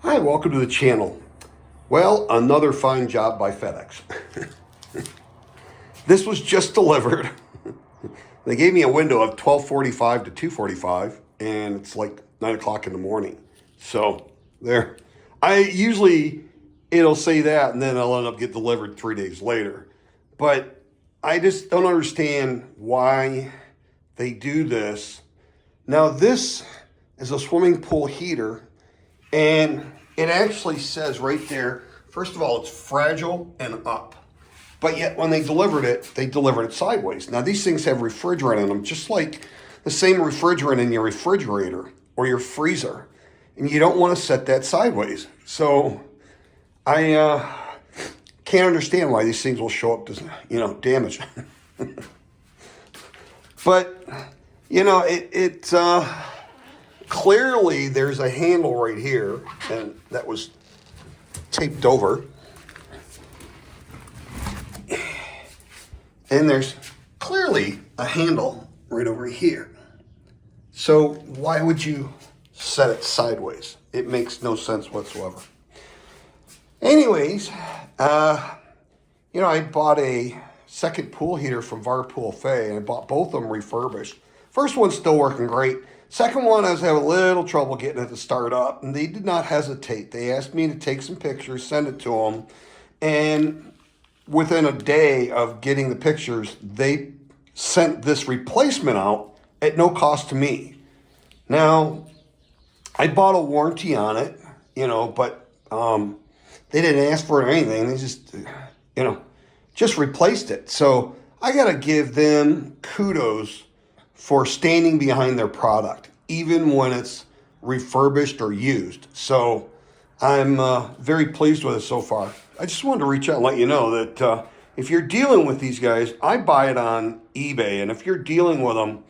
Hi, welcome to the channel. Well, another fine job by FedEx. This was just delivered. They gave me a window of 12:45 to 2:45, and it's like 9 o'clock in the morning. So there, it'll say that, and then I'll end up getting delivered 3 days later. But I just don't understand why they do this. Now this is a swimming pool heater, and it actually says right there, first of all, it's fragile and up. But yet when they delivered it sideways. Now these things have refrigerant in them, just like the same refrigerant in your refrigerator or your freezer. And you don't want to set that sideways. So I can't understand why these things will show up as, damaged. But, clearly there's a handle right here, and that was taped over. And there's clearly a handle right over here. So why would you set it sideways? It makes no sense whatsoever. Anyways, I bought a second pool heater from Varpoolfaye, and I bought both of them refurbished. First one's still working great. Second one, I was having a little trouble getting it to start up, and they did not hesitate. They asked me to take some pictures, send it to them, and within a day of getting the pictures, they sent this replacement out at no cost to me. Now, I bought a warranty on it, but they didn't ask for it or anything. They just replaced it. So I got to give them kudos for standing behind their product, even when it's refurbished or used. So I'm very pleased with it so far. I just wanted to reach out and let you know that if you're dealing with these guys, I buy it on eBay, and if you're dealing with them,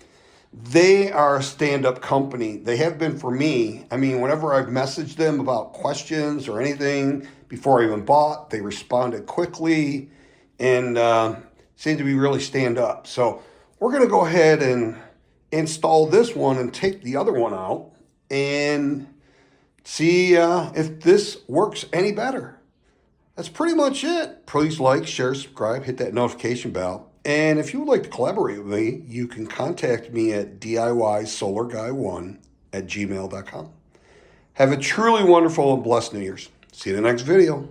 they are a stand-up company. They have been for me. I mean, whenever I've messaged them about questions or anything before I even bought, they responded quickly and seem to be really stand-up. So we're going to go ahead and install this one and take the other one out and see if this works any better. That's pretty much it. Please like, share, subscribe, hit that notification bell. And if you would like to collaborate with me, you can contact me at DIYSolarGuy1@gmail.com. Have a truly wonderful and blessed New Year's. See you in the next video.